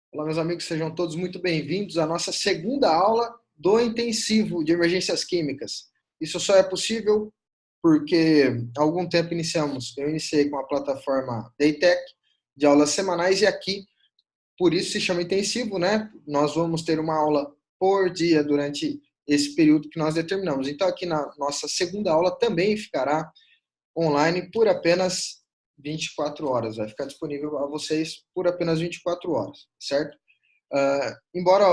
Olá, meus amigos, sejam todos muito bem-vindos à nossa segunda aula do intensivo de emergências químicas. Isso só é possível porque há algum tempo eu iniciei com a plataforma Daytech de aulas semanais e aqui, por isso se chama intensivo, né? Nós vamos ter uma aula por dia durante esse período que nós determinamos. Então, aqui na nossa segunda aula também ficará online por apenas 24 horas. Vai ficar disponível a vocês por apenas 24 horas, certo? Embora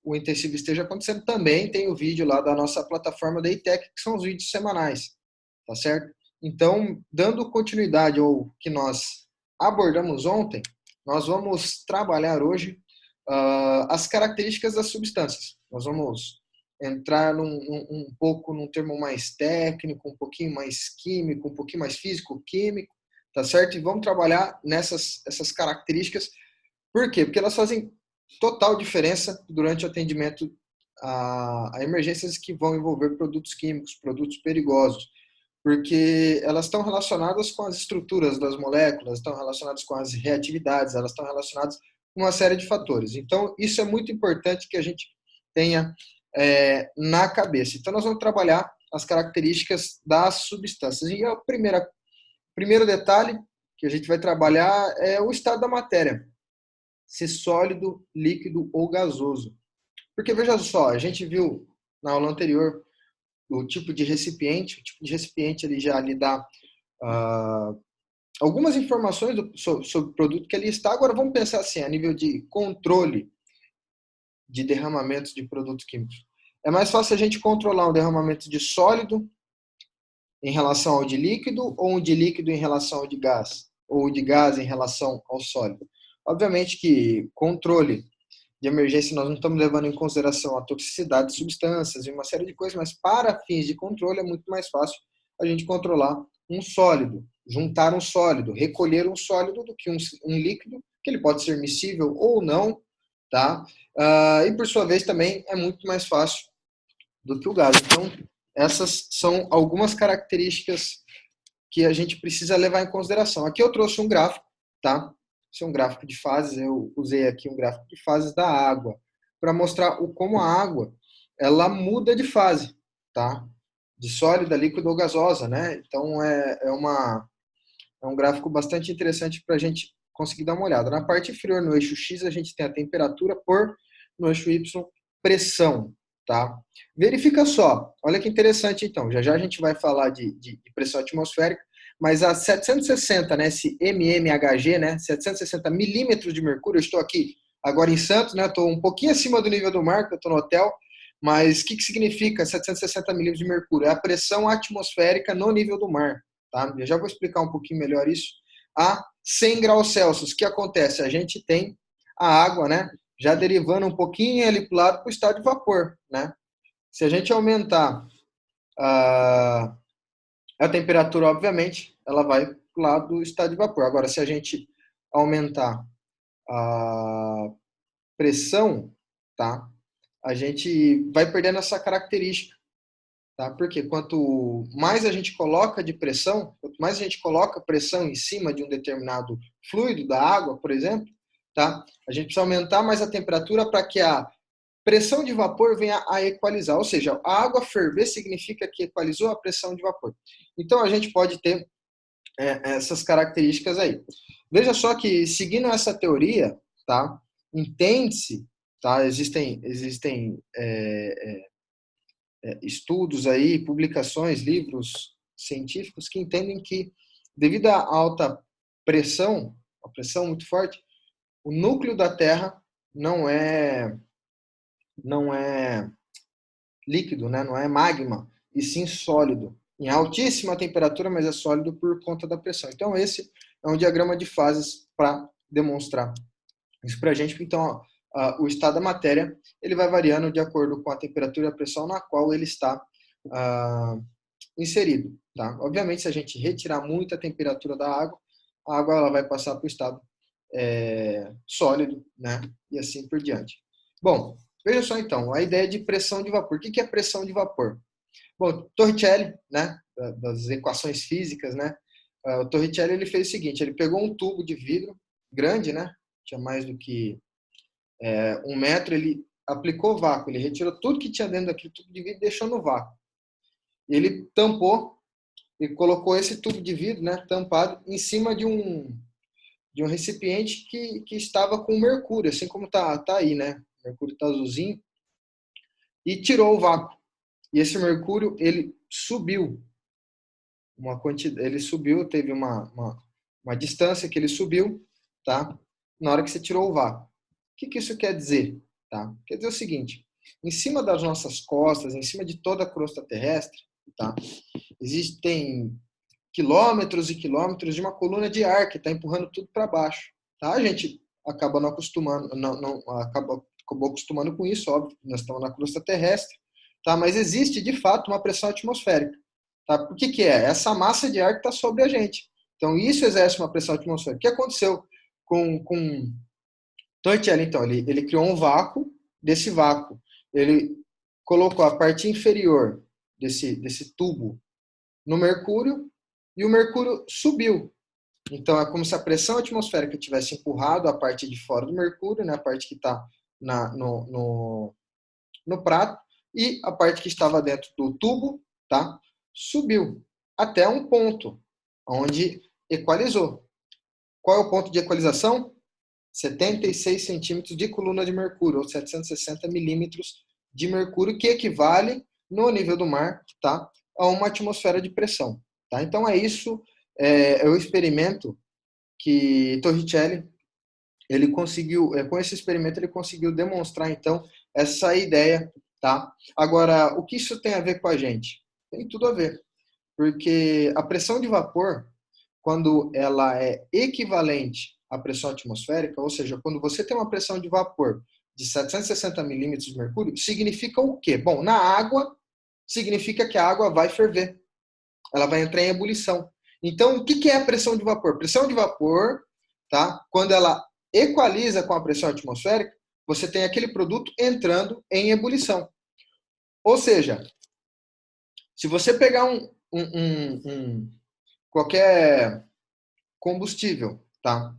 o intensivo esteja acontecendo, também tem o vídeo lá da nossa plataforma da ITEC, que são os vídeos semanais, tá certo? Então, dando continuidade ao que nós abordamos ontem, nós vamos trabalhar hoje as características das substâncias. Nós vamos entrar um pouco num termo mais técnico, um pouquinho mais químico, um pouquinho mais físico-químico, tá certo? E vamos trabalhar essas características. Por quê? Porque elas fazem total diferença durante o atendimento a emergências que vão envolver produtos químicos, produtos perigosos, porque elas estão relacionadas com as estruturas das moléculas, estão relacionadas com as reatividades, elas estão relacionadas com uma série de fatores. Então, isso é muito importante que a gente tenha na cabeça. Então, nós vamos trabalhar as características das substâncias. E primeiro detalhe que a gente vai trabalhar é o estado da matéria, se sólido, líquido ou gasoso. Porque veja só, a gente viu na aula anterior o tipo de recipiente ele já lhe dá algumas informações sobre o produto que ali está. Agora vamos pensar assim, a nível de controle de derramamentos de produtos químicos. É mais fácil a gente controlar um derramamento de sólido em relação ao de líquido ou um de líquido em relação ao de gás? Ou de gás em relação ao sólido? Obviamente que controle de emergência nós não estamos levando em consideração a toxicidade de substâncias e uma série de coisas, mas para fins de controle é muito mais fácil a gente controlar um sólido, juntar um sólido, recolher um sólido do que um líquido, que ele pode ser miscível ou não, tá? E por sua vez também é muito mais fácil do que o gás. Então, essas são algumas características que a gente precisa levar em consideração. Aqui eu trouxe um gráfico, tá? Esse é um gráfico de fases, eu usei aqui um gráfico de fases da água, para mostrar como a água ela muda de fase, tá? De sólida, líquida ou gasosa, né? Então é um gráfico bastante interessante para a gente conseguir dar uma olhada. Na parte inferior, no eixo X, a gente tem a temperatura no eixo Y, pressão, tá? Verifica só, olha que interessante então, já já a gente vai falar de pressão atmosférica, mas a 760, né, esse mmHg, né, 760 milímetros de mercúrio, eu estou aqui agora em Santos, né, estou um pouquinho acima do nível do mar, porque eu estou no hotel, mas o que significa 760 milímetros de mercúrio? É a pressão atmosférica no nível do mar, tá? Eu já vou explicar um pouquinho melhor isso. A 100 graus Celsius, o que acontece? A gente tem a água, né, já derivando um pouquinho ali para o lado para o estado de vapor, né? Se a gente aumentar a temperatura, obviamente, ela vai para o lado do estado de vapor. Agora, se a gente aumentar a pressão, tá? A gente vai perdendo essa característica, tá? Porque quanto mais a gente coloca de pressão, quanto mais a gente coloca pressão em cima de um determinado fluido, da água, por exemplo, tá? A gente precisa aumentar mais a temperatura para que a pressão de vapor venha a equalizar, ou seja, a água ferver significa que equalizou a pressão de vapor. Então a gente pode ter essas características aí. Veja só que seguindo essa teoria, tá? Entende-se, tá? Existem estudos aí, publicações, livros científicos que entendem que devido à alta pressão, a pressão muito forte, o núcleo da Terra não é não é líquido, né? Não é magma, e sim sólido. Em altíssima temperatura, mas é sólido por conta da pressão. Então, esse é um diagrama de fases para demonstrar isso para a gente. Então, o estado da matéria ele vai variando de acordo com a temperatura e a pressão na qual ele está inserido. Tá? Obviamente, se a gente retirar muito a temperatura da água, a água ela vai passar para o estado sólido, né? E assim por diante. Bom, veja só então, a ideia de pressão de vapor. O que é pressão de vapor? Bom, Torricelli, né, das equações físicas, né, o Torricelli ele fez o seguinte, ele pegou um tubo de vidro grande, né, tinha mais do que 1 metro, ele aplicou vácuo, ele retirou tudo que tinha dentro daquele tubo de vidro e deixou no vácuo. Ele tampou e colocou esse tubo de vidro, né, tampado, em cima de um recipiente que estava com mercúrio, assim como tá aí, né? O mercúrio está azulzinho, e tirou o vácuo. E esse mercúrio, ele subiu. Ele subiu, teve uma distância que ele subiu, tá? Na hora que você tirou o vácuo. O que isso quer dizer? Tá? Quer dizer o seguinte, em cima das nossas costas, em cima de toda a crosta terrestre, tá? Existem quilômetros e quilômetros de uma coluna de ar que está empurrando tudo para baixo. Tá? A gente acaba não acostumando, acabou acostumando com isso, óbvio, nós estamos na crosta terrestre, tá? Mas existe de fato uma pressão atmosférica. Tá? Por que é? Essa massa de ar que está sobre a gente. Então isso exerce uma pressão atmosférica. O que aconteceu com Torricelli? Então, ele criou um vácuo, desse vácuo ele colocou a parte inferior desse tubo no mercúrio, e o mercúrio subiu. Então, é como se a pressão atmosférica tivesse empurrado a parte de fora do mercúrio, né, a parte que está no prato, e a parte que estava dentro do tubo, tá, subiu até um ponto onde equalizou. Qual é o ponto de equalização? 76 centímetros de coluna de mercúrio, ou 760 milímetros de mercúrio, que equivale, no nível do mar, tá, a uma atmosfera de pressão. Tá? Então, é isso, é o experimento que Torricelli, ele conseguiu, com esse experimento, ele conseguiu demonstrar, então, essa ideia. Tá? Agora, o que isso tem a ver com a gente? Tem tudo a ver, porque a pressão de vapor, quando ela é equivalente à pressão atmosférica, ou seja, quando você tem uma pressão de vapor de 760 milímetros de mercúrio, significa o quê? Bom, na água, significa que a água vai ferver. Ela vai entrar em ebulição. Então, o que é a pressão de vapor? Pressão de vapor, tá? Quando ela equaliza com a pressão atmosférica, você tem aquele produto entrando em ebulição. Ou seja, se você pegar qualquer combustível, tá?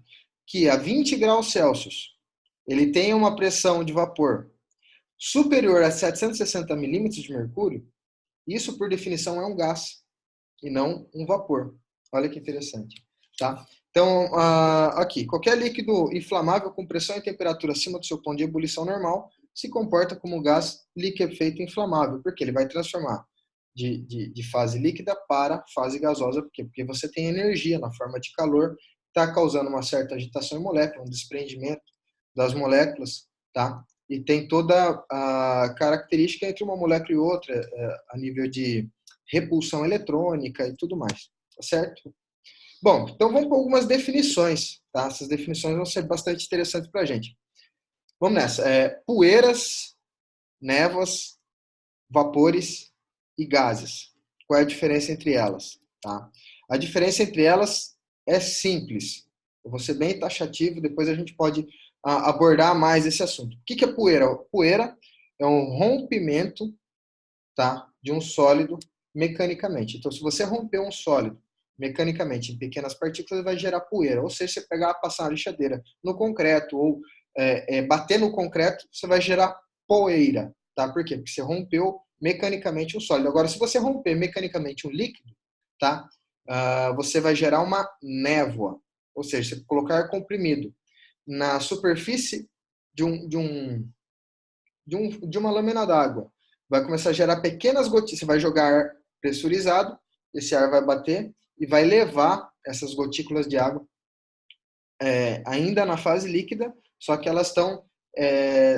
Que a 20 graus Celsius ele tem uma pressão de vapor superior a 760 milímetros de mercúrio, isso por definição é um gás e não um vapor. Olha que interessante, tá? Então, aqui, qualquer líquido inflamável com pressão e temperatura acima do seu ponto de ebulição normal se comporta como gás liquefeito inflamável, porque ele vai transformar de fase líquida para fase gasosa, porque você tem energia na forma de calor, está causando uma certa agitação em molécula, um desprendimento das moléculas, tá? E tem toda a característica entre uma molécula e outra, a nível de repulsão eletrônica e tudo mais, tá certo? Bom, então vamos para algumas definições, tá? Essas definições vão ser bastante interessantes para a gente. Vamos nessa. Poeiras, névoas, vapores e gases. Qual é a diferença entre elas? Tá? A diferença entre elas é simples. Eu vou ser bem taxativo, depois a gente pode abordar mais esse assunto. O que é poeira? Poeira é um rompimento, tá, de um sólido mecanicamente. Então, se você romper um sólido mecanicamente em pequenas partículas, vai gerar poeira. Ou seja, você pegar, passar uma lixadeira no concreto ou bater no concreto, você vai gerar poeira. Tá? Por quê? Porque você rompeu mecanicamente um sólido. Agora, se você romper mecanicamente um líquido, tá? Você vai gerar uma névoa. Ou seja, você colocar ar comprimido na superfície de uma lâmina d'água, vai começar a gerar pequenas gotículas. Você vai jogar ar pressurizado, esse ar vai bater e vai levar essas gotículas de água ainda na fase líquida, só que elas estão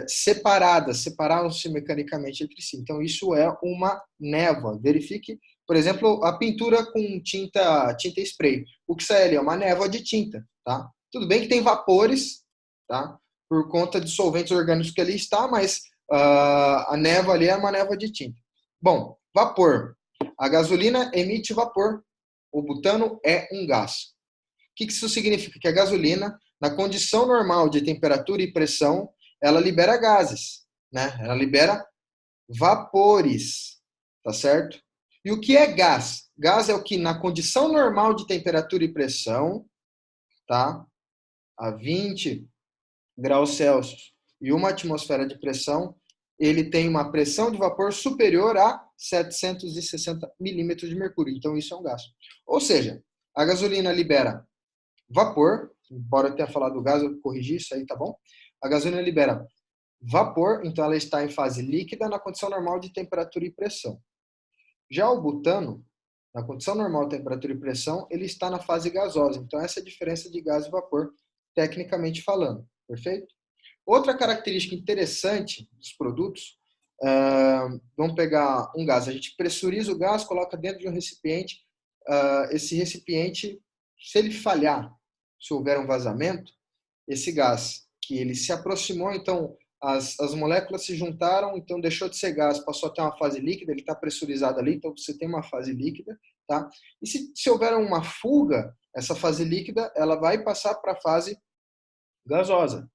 separaram-se mecanicamente entre si. Então, isso é uma névoa. Verifique, por exemplo, a pintura com tinta spray. O que sai ali é uma névoa de tinta. Tá? Tudo bem que tem vapores, tá? Por conta de solventes orgânicos que ali está, mas a névoa ali é uma névoa de tinta. Bom, vapor. A gasolina emite vapor. O butano é um gás. O que isso significa? Que a gasolina, na condição normal de temperatura e pressão, ela libera gases, né? Ela libera vapores, tá certo? E o que é gás? Gás é o que, na condição normal de temperatura e pressão, tá? A 20 graus Celsius, e uma atmosfera de pressão, ele tem uma pressão de vapor superior a 760 milímetros de mercúrio. Então, isso é um gás. Ou seja, a gasolina libera vapor, embora eu tenha falado do gás, eu corrigi isso aí, tá bom? A gasolina libera vapor, então ela está em fase líquida na condição normal de temperatura e pressão. Já o butano, na condição normal de temperatura e pressão, ele está na fase gasosa. Então, essa é a diferença de gás e vapor, tecnicamente falando. Perfeito? Outra característica interessante dos produtos, vamos pegar um gás. A gente pressuriza o gás, coloca dentro de um recipiente. Esse recipiente, se ele falhar, se houver um vazamento, esse gás que ele se aproximou, então as moléculas se juntaram, então deixou de ser gás, passou a ter uma fase líquida, ele está pressurizado ali, então você tem uma fase líquida, tá? E se houver uma fuga, essa fase líquida, ela vai passar para a fase gasosa.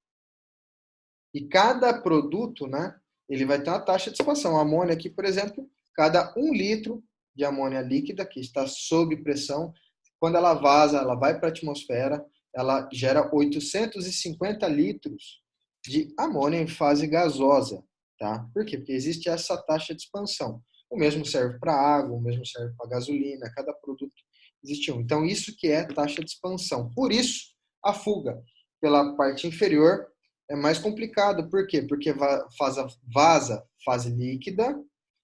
E cada produto, né, ele vai ter uma taxa de expansão. A amônia aqui, por exemplo, cada 1 litro de amônia líquida, que está sob pressão, quando ela vaza, ela vai para a atmosfera, ela gera 850 litros de amônia em fase gasosa. Tá? Por quê? Porque existe essa taxa de expansão. O mesmo serve para água, o mesmo serve para gasolina, cada produto existe um. Então, isso que é taxa de expansão. Por isso, a fuga pela parte inferior é mais complicado. Por quê? Porque vaza fase líquida,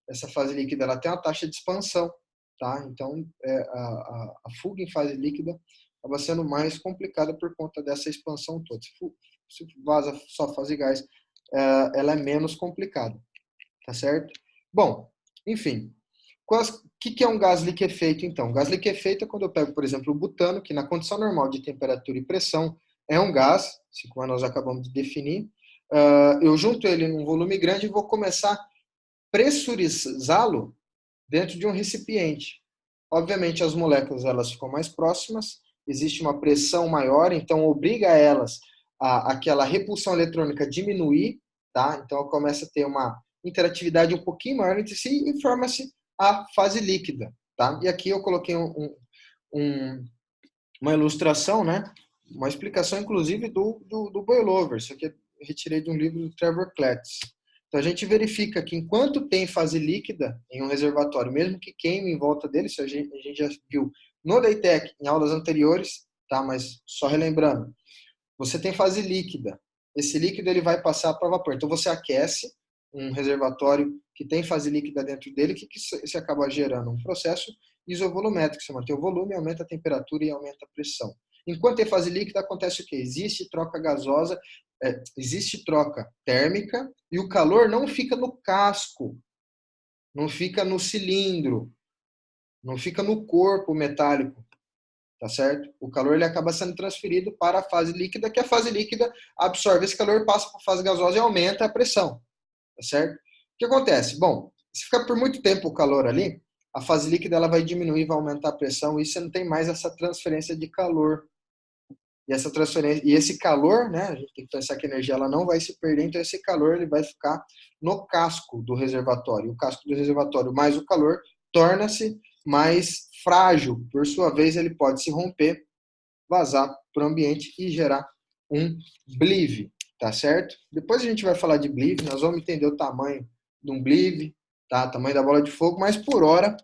essa fase líquida ela tem uma taxa de expansão. Tá? Então, a fuga em fase líquida acaba sendo mais complicada por conta dessa expansão toda. Se vaza só fase gás, ela é menos complicada. Tá certo? Bom, enfim. O que é um gás liquefeito, então? O gás liquefeito é quando eu pego, por exemplo, o butano, que na condição normal de temperatura e pressão é um gás, como nós acabamos de definir. Eu junto ele num volume grande e vou começar a pressurizá-lo dentro de um recipiente. Obviamente, as moléculas elas ficam mais próximas, existe uma pressão maior, então obriga elas aquela repulsão eletrônica diminuir, tá? Então começa a ter uma interatividade um pouquinho maior entre si e forma-se a fase líquida, tá? E aqui eu coloquei uma ilustração, né? Uma explicação, inclusive, do boilover. Isso aqui eu retirei de um livro do Trevor Kletz. Então, a gente verifica que enquanto tem fase líquida em um reservatório, mesmo que queime em volta dele, isso a gente já viu no Daytech em aulas anteriores, tá? Mas só relembrando, você tem fase líquida. Esse líquido ele vai passar para vapor. Então, você aquece um reservatório que tem fase líquida dentro dele, que se acaba gerando um processo isovolumétrico. Você mantém o volume, aumenta a temperatura e aumenta a pressão. Enquanto tem fase líquida, acontece o quê? Existe troca gasosa, existe troca térmica e o calor não fica no casco, não fica no cilindro, não fica no corpo metálico, tá certo? O calor ele acaba sendo transferido para a fase líquida, que a fase líquida absorve esse calor, passa para a fase gasosa e aumenta a pressão, tá certo? O que acontece? Bom, se ficar por muito tempo o calor ali, a fase líquida ela vai diminuir, vai aumentar a pressão e você não tem mais essa transferência de calor. E essa transferência, e esse calor, né, a gente tem que pensar que a energia ela não vai se perder, então esse calor ele vai ficar no casco do reservatório. O casco do reservatório mais o calor torna-se mais frágil. Por sua vez, ele pode se romper, vazar para o ambiente e gerar um blive, tá certo? Depois a gente vai falar de blive, nós vamos entender o tamanho de um blive, tá? O tamanho da bola de fogo, mas por hora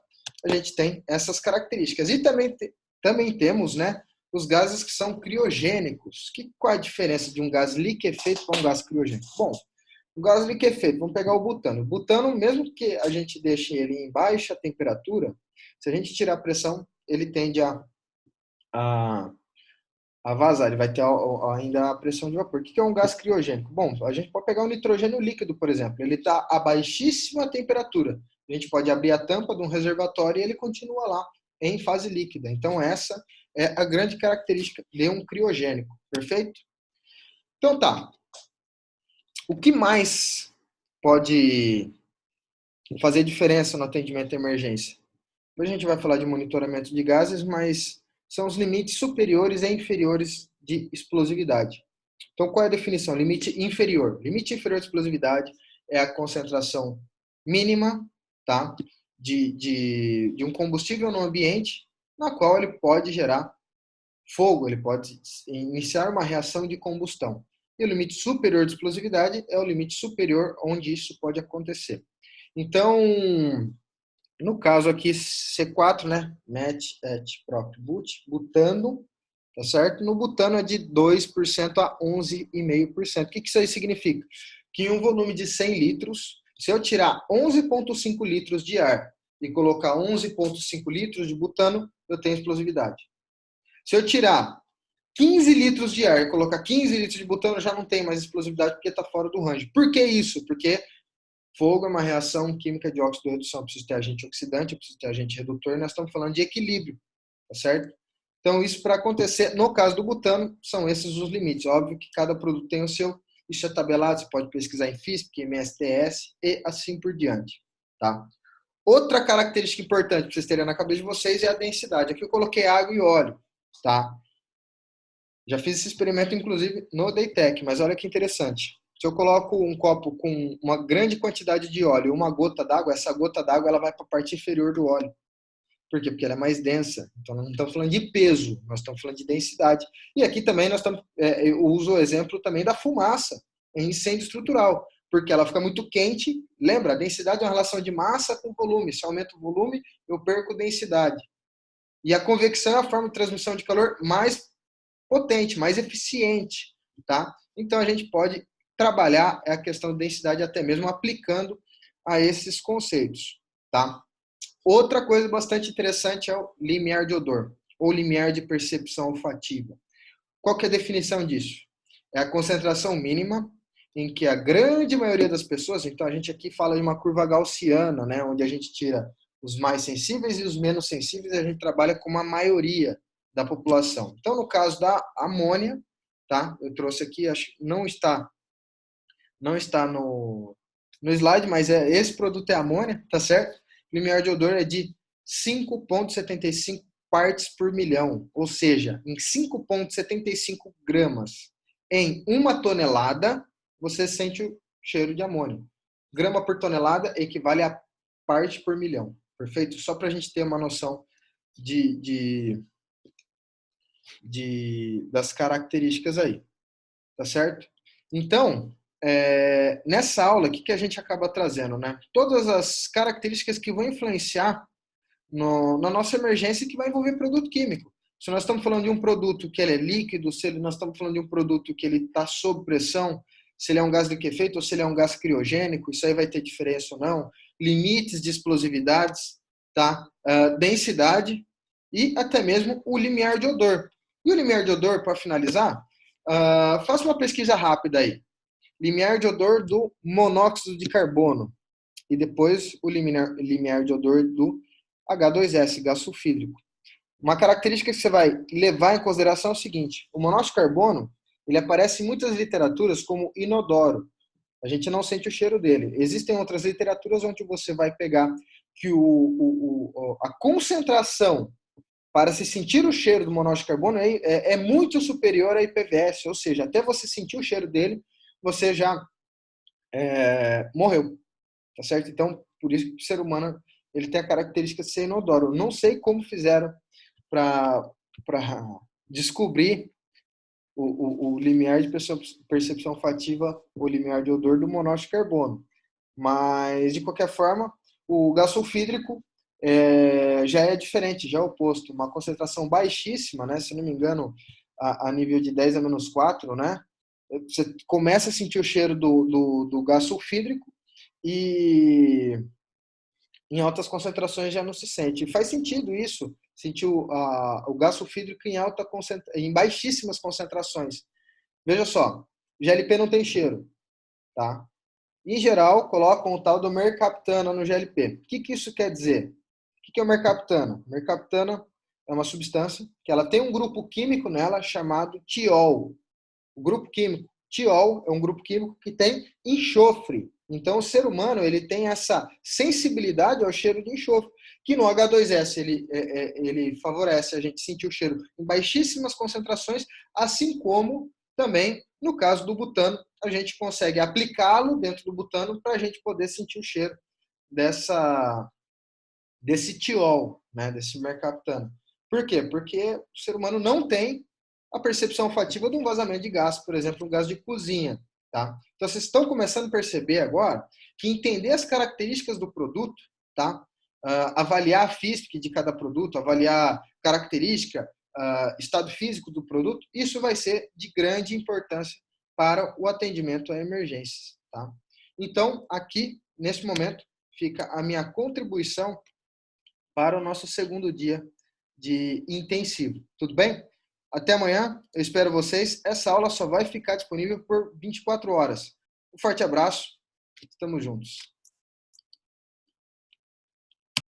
a gente tem essas características. E também temos, né, os gases que são criogênicos. Qual é a diferença de um gás liquefeito para um gás criogênico? Bom, o gás liquefeito, vamos pegar o butano. O butano, mesmo que a gente deixe ele em baixa temperatura, se a gente tirar a pressão, ele tende a vazar, ele vai ter ainda a pressão de vapor. O que é um gás criogênico? Bom, a gente pode pegar um nitrogênio líquido, por exemplo. Ele está a baixíssima temperatura. A gente pode abrir a tampa de um reservatório e ele continua lá, em fase líquida. Então, essa é a grande característica de um criogênico. Perfeito? Então, tá. O que mais pode fazer diferença no atendimento à emergência? Hoje a gente vai falar de monitoramento de gases, mas são os limites superiores e inferiores de explosividade. Então, qual é a definição? Limite inferior. Limite inferior de explosividade é a concentração mínima, tá, de um combustível no ambiente, na qual ele pode gerar fogo, ele pode iniciar uma reação de combustão. e o limite superior de explosividade é o limite superior onde isso pode acontecer. Então, no caso aqui, C4, né? Met, et, prop, but, butano, tá certo? No butano é de 2% a 11,5%. O que isso aí significa? Que em um volume de 100 litros, se eu tirar 11,5 litros de ar e colocar 11,5 litros de butano, eu tenho explosividade. Se eu tirar 15 litros de ar e colocar 15 litros de butano, já não tem mais explosividade porque está fora do range. Por que isso? Porque fogo é uma reação química de óxido-redução. Eu preciso ter agente oxidante, eu preciso ter agente redutor, e nós estamos falando de equilíbrio, tá certo? Então, isso para acontecer, no caso do butano, são esses os limites. Óbvio que cada produto tem o seu, isso é tabelado, você pode pesquisar em FISP, MSTS e assim por diante, tá? Outra característica importante para vocês terem na cabeça de vocês é a densidade. Aqui eu coloquei água e óleo, tá? Já fiz esse experimento, inclusive, no Daytech, mas olha que interessante. Se eu coloco um copo com uma grande quantidade de óleo e uma gota d'água, essa gota d'água ela vai para a parte inferior do óleo. Por quê? Porque ela é mais densa. Então, não estamos falando de peso, nós estamos falando de densidade. E aqui também nós estamos, eu uso o exemplo também da fumaça em incêndio estrutural, porque ela fica muito quente. Lembra, a densidade é uma relação de massa com volume. Se eu aumento o volume, eu perco densidade. E a convecção é a forma de transmissão de calor mais potente, mais eficiente, tá? Então a gente pode trabalhar a questão de densidade até mesmo aplicando a esses conceitos, tá? Outra coisa bastante interessante é o limiar de odor, ou limiar de percepção olfativa. Qual que é a definição disso? É a concentração mínima em que a grande maioria das pessoas, então a gente aqui fala de uma curva gaussiana, né, onde a gente tira os mais sensíveis e os menos sensíveis, e a gente trabalha com uma maioria da população. Então, no caso da amônia, tá? Eu trouxe aqui, acho que não está no slide, mas esse produto é amônia, tá certo? O limiar de odor é de 5,75 partes por milhão, ou seja, em 5,75 gramas em 1 tonelada, você sente o cheiro de amônia. Grama por tonelada equivale a parte por milhão, perfeito? Só para a gente ter uma noção das características aí, tá certo? Então, nessa aula, o que a gente acaba trazendo, né? Todas as características que vão influenciar na nossa emergência que vai envolver produto químico. Se nós estamos falando de um produto que ele é líquido, se nós estamos falando de um produto que ele está sob pressão, se ele é um gás liquefeito ou se ele é um gás criogênico, isso aí vai ter diferença ou não, limites de explosividades, tá? Densidade e até mesmo o limiar de odor. E o limiar de odor, para finalizar, faça uma pesquisa rápida aí. Limiar de odor do monóxido de carbono e depois o limiar de odor do H2S, gás sulfídrico. Uma característica que você vai levar em consideração é o seguinte: o monóxido de carbono ele aparece em muitas literaturas como inodoro. A gente não sente o cheiro dele. Existem outras literaturas onde você vai pegar que a concentração para se sentir o cheiro do monóxido de carbono é muito superior a IPVS, ou seja, até você sentir o cheiro dele, você já morreu, tá certo? Então, por isso que o ser humano ele tem a característica de ser inodoro. Não sei como fizeram para descobrir o limiar de percepção olfativa, o limiar de odor do monóxido de carbono. Mas, de qualquer forma, o gás sulfídrico já é diferente, já é oposto. Uma concentração baixíssima, né? Se não me engano, a nível de 10 a menos 4, né? Você começa a sentir o cheiro do gás sulfídrico e em altas concentrações já não se sente. E faz sentido isso, sentir o gás sulfídrico em baixíssimas concentrações. Veja só, GLP não tem cheiro, tá? Em geral, colocam o tal do mercaptana no GLP. O que isso quer dizer? O que é o mercaptana? Mercaptana é uma substância que ela tem um grupo químico nela chamado tiol. O grupo químico tiol é um grupo químico que tem enxofre. Então, o ser humano ele tem essa sensibilidade ao cheiro de enxofre, que no H2S ele favorece a gente sentir o cheiro em baixíssimas concentrações, assim como também no caso do butano, a gente consegue aplicá-lo dentro do butano para a gente poder sentir o cheiro desse tiol, né, desse mercaptano. Por quê? Porque o ser humano não tem a percepção olfativa de um vazamento de gás, por exemplo, um gás de cozinha. Tá? Então, vocês estão começando a perceber agora que entender as características do produto, tá? Avaliar a FISP de cada produto, avaliar característica, estado físico do produto, isso vai ser de grande importância para o atendimento a emergências. Tá? Então, aqui, nesse momento, fica a minha contribuição para o nosso segundo dia de intensivo. Tudo bem? Até amanhã, eu espero vocês. Essa aula só vai ficar disponível por 24 horas. Um forte abraço, estamos juntos.